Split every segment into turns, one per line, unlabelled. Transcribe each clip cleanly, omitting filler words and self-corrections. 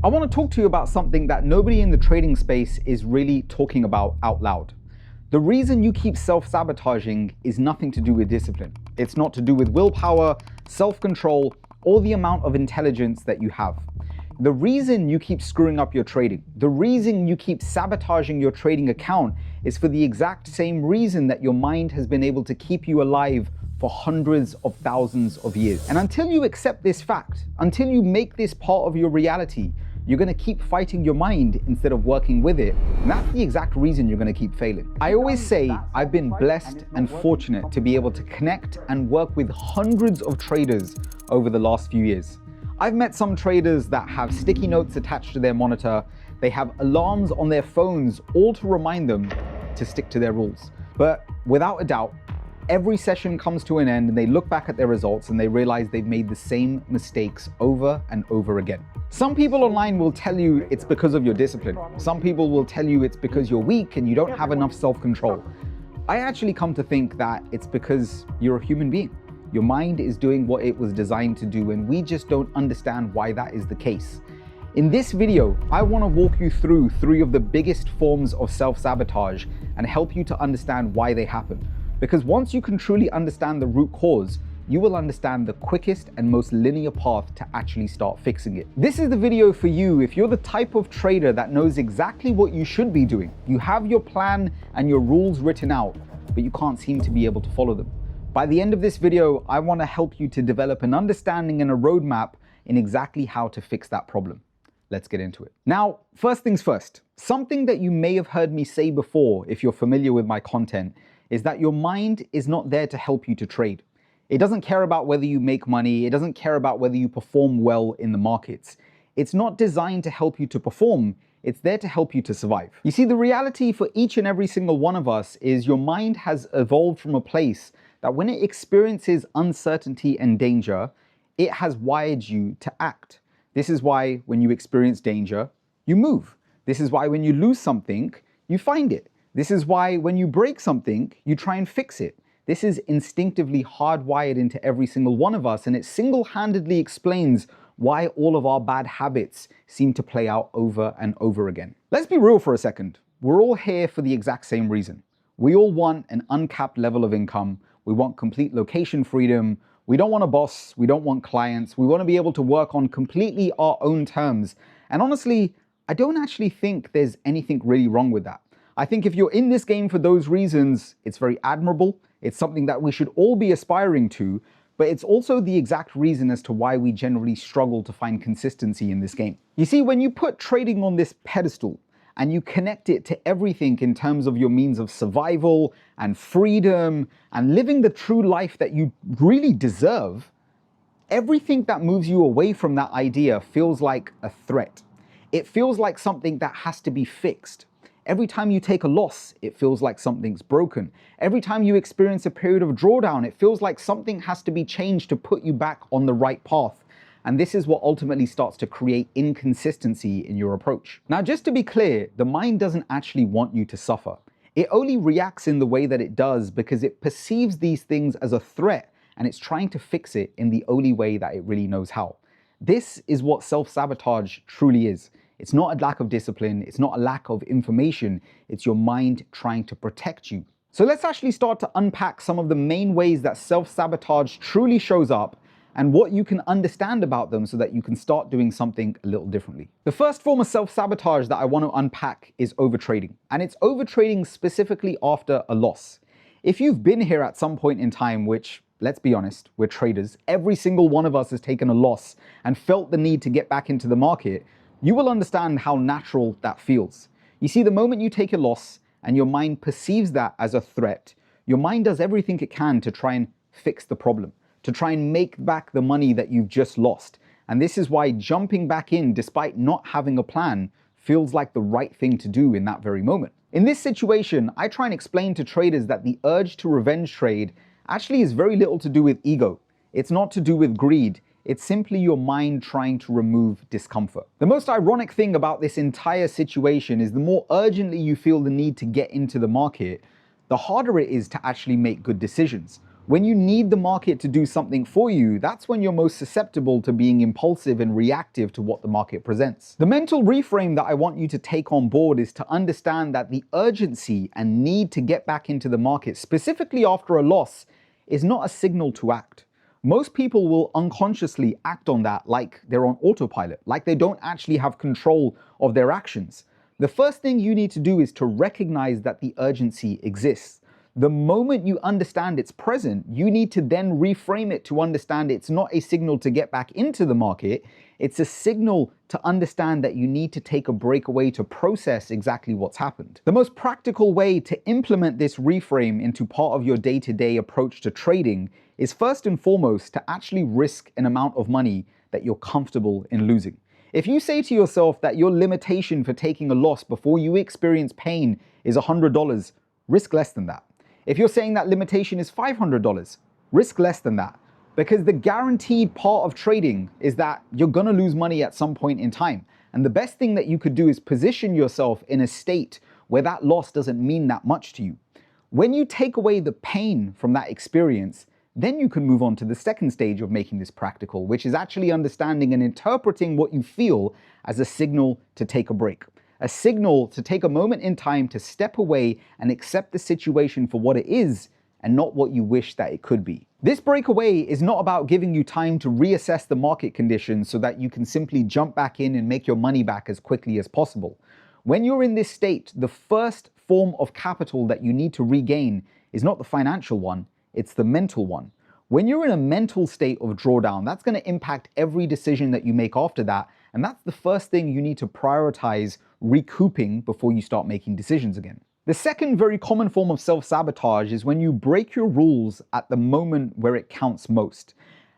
I want to talk to you about something that nobody in the trading space is really talking about out loud. The reason you keep self-sabotaging is nothing to do with discipline. It's not to do with willpower, self-control, or the amount of intelligence that you have. The reason you keep screwing up your trading, the reason you keep sabotaging your trading account is for the exact same reason that your mind has been able to keep you alive for hundreds of thousands of years. And until you accept this fact, until you make this part of your reality, you're going to keep fighting your mind instead of working with it. And that's the exact reason you're going to keep failing. I always say I've been blessed and fortunate to be able to connect and work with hundreds of traders over the last few years. I've met some traders that have sticky notes attached to their monitor. They have alarms on their phones, all to remind them to stick to their rules. But without a doubt, every session comes to an end and they look back at their results and they realize they've made the same mistakes over and over again. Some people online will tell you it's because of your discipline. Some people will tell you it's because you're weak and you don't have enough self-control. I actually come to think that it's because you're a human being. Your mind is doing what it was designed to do, and we just don't understand why that is the case. In this video, I want to walk you through 3 of the biggest forms of self-sabotage and help you to understand why they happen. Because once you can truly understand the root cause, you will understand the quickest and most linear path to actually start fixing it. This is the video for you if you're the type of trader that knows exactly what you should be doing. You have your plan and your rules written out, but you can't seem to be able to follow them. By the end of this video, I want to help you to develop an understanding and a roadmap in exactly how to fix that problem. Let's get into it. Now, first things first, something that you may have heard me say before if you're familiar with my content is that your mind is not there to help you to trade. It doesn't care about whether you make money. It doesn't care about whether you perform well in the markets. It's not designed to help you to perform. It's there to help you to survive. You see, the reality for each and every single one of us is your mind has evolved from a place that when it experiences uncertainty and danger, it has wired you to act. This is why when you experience danger, you move. This is why when you lose something, you find it. This is why when you break something, you try and fix it. This is instinctively hardwired into every single one of us, and it single-handedly explains why all of our bad habits seem to play out over and over again. Let's be real for a second. We're all here for the exact same reason. We all want an uncapped level of income. We want complete location freedom. We don't want a boss. We don't want clients. We want to be able to work on completely our own terms. And honestly, I don't actually think there's anything really wrong with that. I think if you're in this game for those reasons, it's very admirable. It's something that we should all be aspiring to, but it's also the exact reason as to why we generally struggle to find consistency in this game. You see, when you put trading on this pedestal and you connect it to everything in terms of your means of survival and freedom and living the true life that you really deserve, everything that moves you away from that idea feels like a threat. It feels like something that has to be fixed. Every time you take a loss, it feels like something's broken. Every time you experience a period of drawdown, it feels like something has to be changed to put you back on the right path. And this is what ultimately starts to create inconsistency in your approach. Now, just to be clear, the mind doesn't actually want you to suffer. It only reacts in the way that it does because it perceives these things as a threat and it's trying to fix it in the only way that it really knows how. This is what self-sabotage truly is. It's not a lack of discipline. It's not a lack of information. It's your mind trying to protect you. So let's actually start to unpack some of the main ways that self-sabotage truly shows up and what you can understand about them so that you can start doing something a little differently. The first form of self-sabotage that I want to unpack is overtrading. And it's overtrading specifically after a loss. If you've been here at some point in time, which, let's be honest, we're traders, every single one of us has taken a loss and felt the need to get back into the market, you will understand how natural that feels. You see, the moment you take a loss and your mind perceives that as a threat, your mind does everything it can to try and fix the problem, to try and make back the money that you've just lost. And this is why jumping back in despite not having a plan feels like the right thing to do in that very moment. In this situation, I try and explain to traders that the urge to revenge trade actually is very little to do with ego. It's not to do with greed. It's simply your mind trying to remove discomfort. The most ironic thing about this entire situation is the more urgently you feel the need to get into the market, the harder it is to actually make good decisions. When you need the market to do something for you, that's when you're most susceptible to being impulsive and reactive to what the market presents. The mental reframe that I want you to take on board is to understand that the urgency and need to get back into the market, specifically after a loss, is not a signal to act. Most people will unconsciously act on that like they're on autopilot, like they don't actually have control of their actions. The first thing you need to do is to recognize that the urgency exists. The moment you understand it's present, you need to then reframe it to understand it's not a signal to get back into the market, it's a signal to understand that you need to take a break away to process exactly what's happened. The most practical way to implement this reframe into part of your day-to-day approach to trading is first and foremost to actually risk an amount of money that you're comfortable in losing. If you say to yourself that your limitation for taking a loss before you experience pain is $100, risk less than that. If you're saying that limitation is $500, risk less than that. Because the guaranteed part of trading is that you're gonna lose money at some point in time. And the best thing that you could do is position yourself in a state where that loss doesn't mean that much to you. When you take away the pain from that experience, then you can move on to the second stage of making this practical, which is actually understanding and interpreting what you feel as a signal to take a break. A signal to take a moment in time to step away and accept the situation for what it is and not what you wish that it could be. This breakaway is not about giving you time to reassess the market conditions so that you can simply jump back in and make your money back as quickly as possible. When you're in this state, the first form of capital that you need to regain is not the financial one, it's the mental one. When you're in a mental state of drawdown, that's going to impact every decision that you make after that, and that's the first thing you need to prioritize recouping before you start making decisions again. The second very common form of self-sabotage is when you break your rules at the moment where it counts most.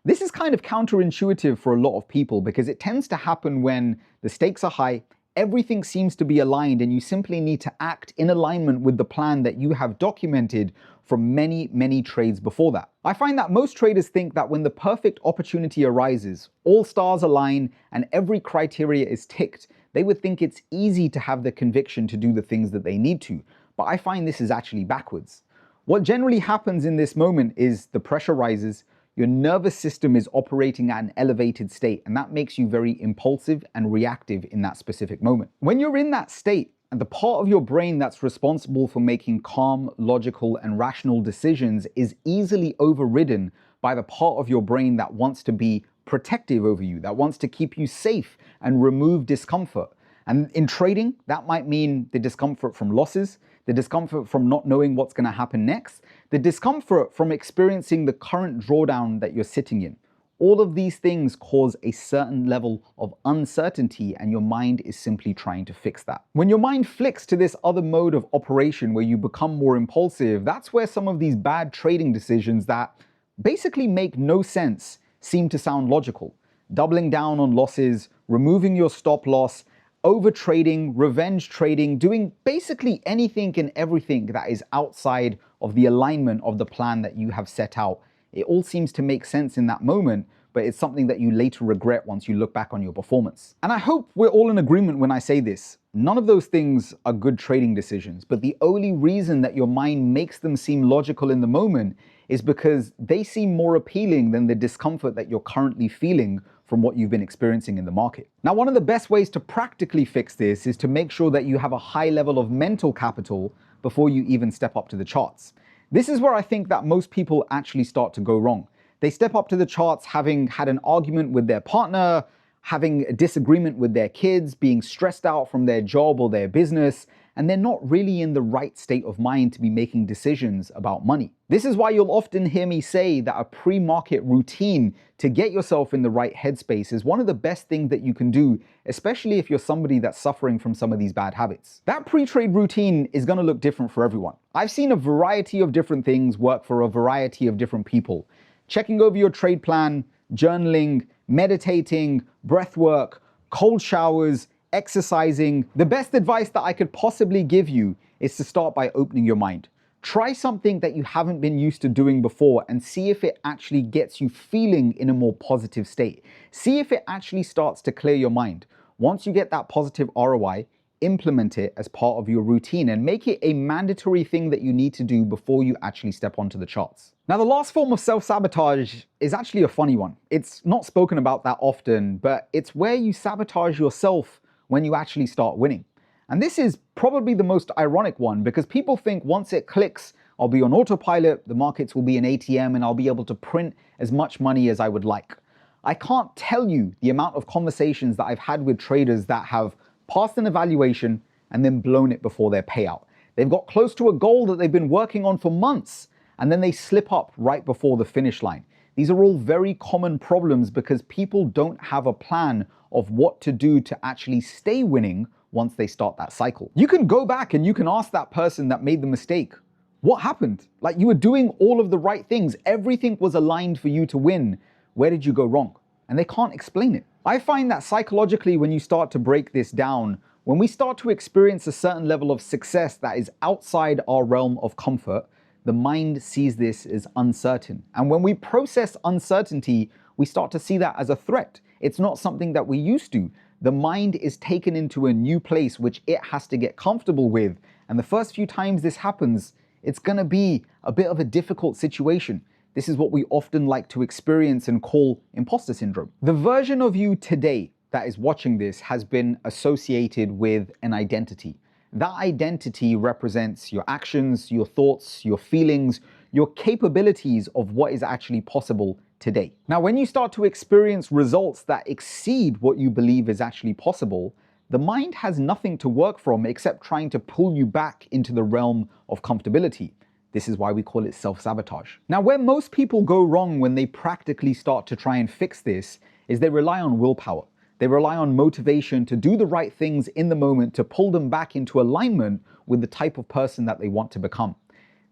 This is kind of counterintuitive for a lot of people because it tends to happen when the stakes are high, everything seems to be aligned, and you simply need to act in alignment with the plan that you have documented from many trades before that. I find that most traders think that when the perfect opportunity arises, all stars align, and every criteria is ticked, they would think it's easy to have the conviction to do the things that they need to. But I find this is actually backwards. What generally happens in this moment is the pressure rises, your nervous system is operating at an elevated state, and that makes you very impulsive and reactive in that specific moment. When you're in that state, and the part of your brain that's responsible for making calm, logical, and rational decisions is easily overridden by the part of your brain that wants to be protective over you, that wants to keep you safe and remove discomfort. And in trading, that might mean the discomfort from losses, the discomfort from not knowing what's going to happen next, the discomfort from experiencing the current drawdown that you're sitting in. All of these things cause a certain level of uncertainty, and your mind is simply trying to fix that. When your mind flicks to this other mode of operation where you become more impulsive, that's where some of these bad trading decisions that basically make no sense seem to sound logical. Doubling down on losses, removing your stop loss, overtrading, revenge trading, doing basically anything and everything that is outside of the alignment of the plan that you have set out. It all seems to make sense in that moment, but it's something that you later regret once you look back on your performance. And I hope we're all in agreement when I say this. None of those things are good trading decisions, but the only reason that your mind makes them seem logical in the moment is because they seem more appealing than the discomfort that you're currently feeling from what you've been experiencing in the market. Now, one of the best ways to practically fix this is to make sure that you have a high level of mental capital before you even step up to the charts. This is where I think that most people actually start to go wrong. They step up to the charts having had an argument with their partner, having a disagreement with their kids, being stressed out from their job or their business, and they're not really in the right state of mind to be making decisions about money. This is why you'll often hear me say that a pre-market routine to get yourself in the right headspace is one of the best things that you can do, especially if you're somebody that's suffering from some of these bad habits. That pre-trade routine is going to look different for everyone. I've seen a variety of different things work for a variety of different people. Checking over your trade plan, journaling, meditating, breath work, cold showers, exercising. The best advice that I could possibly give you is to start by opening your mind. Try something that you haven't been used to doing before and see if it actually gets you feeling in a more positive state. See if it actually starts to clear your mind. Once you get that positive ROI, implement it as part of your routine and make it a mandatory thing that you need to do before you actually step onto the charts. Now, the last form of self-sabotage is actually a funny one. It's not spoken about that often, but it's where you sabotage yourself when you actually start winning. And this is probably the most ironic one because people think once it clicks, I'll be on autopilot, the markets will be an ATM, and I'll be able to print as much money as I would like. I can't tell you the amount of conversations that I've had with traders that have passed an evaluation and then blown it before their payout. They've got close to a goal that they've been working on for months, and then they slip up right before the finish line. These are all very common problems because people don't have a plan of what to do to actually stay winning once they start that cycle. You can go back and you can ask that person that made the mistake, what happened? Like, you were doing all of the right things. Everything was aligned for you to win. Where did you go wrong? And they can't explain it. I find that psychologically, when you start to break this down, when we start to experience a certain level of success that is outside our realm of comfort, the mind sees this as uncertain. And when we process uncertainty, we start to see that as a threat. It's not something that we used to. The mind is taken into a new place which it has to get comfortable with. And the first few times this happens, it's gonna be a bit of a difficult situation. This is what we often like to experience and call imposter syndrome. The version of you today that is watching this has been associated with an identity. That identity represents your actions, your thoughts, your feelings, your capabilities of what is actually possible today. Now, when you start to experience results that exceed what you believe is actually possible, the mind has nothing to work from except trying to pull you back into the realm of comfortability. This is why we call it self-sabotage. Now, where most people go wrong when they practically start to try and fix this is they rely on willpower. They rely on motivation to do the right things in the moment to pull them back into alignment with the type of person that they want to become.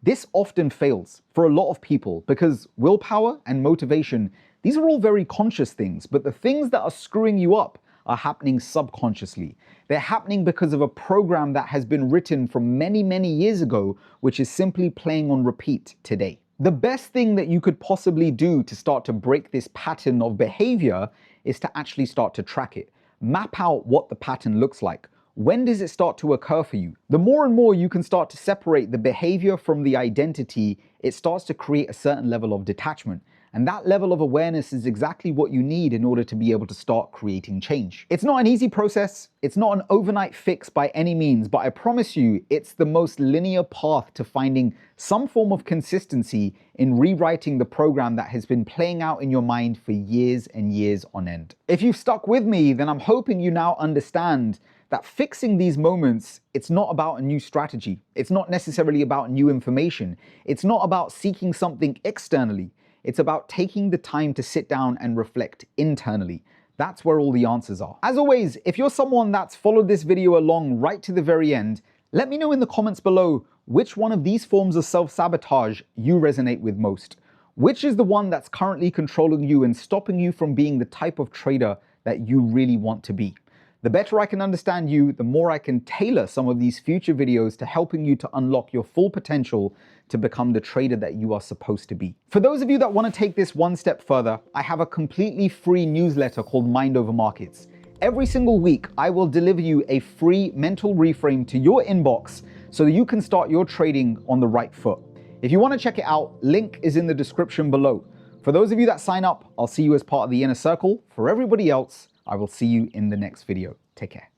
This often fails for a lot of people because willpower and motivation, these are all very conscious things, but the things that are screwing you up are happening subconsciously. They're happening because of a program that has been written from many, many years ago, which is simply playing on repeat today. The best thing that you could possibly do to start to break this pattern of behavior is to actually start to track it. Map out what the pattern looks like. When does it start to occur for you? The more and more you can start to separate the behavior from the identity, it starts to create a certain level of detachment. And that level of awareness is exactly what you need in order to be able to start creating change. It's not an easy process. It's not an overnight fix by any means, but I promise you, it's the most linear path to finding some form of consistency in rewriting the program that has been playing out in your mind for years and years on end. If you've stuck with me, then I'm hoping you now understand that fixing these moments, it's not about a new strategy. It's not necessarily about new information. It's not about seeking something externally. It's about taking the time to sit down and reflect internally. That's where all the answers are. As always, if you're someone that's followed this video along right to the very end, let me know in the comments below which one of these forms of self-sabotage you resonate with most. Which is the one that's currently controlling you and stopping you from being the type of trader that you really want to be. The better I can understand you, the more I can tailor some of these future videos to helping you to unlock your full potential to become the trader that you are supposed to be. For those of you that want to take this one step further, I have a completely free newsletter called Mind Over Markets. Every single week, I will deliver you a free mental reframe to your inbox so that you can start your trading on the right foot. If you want to check it out, link is in the description below. For those of you that sign up, I'll see you as part of the inner circle. For everybody else, I will see you in the next video. Take care.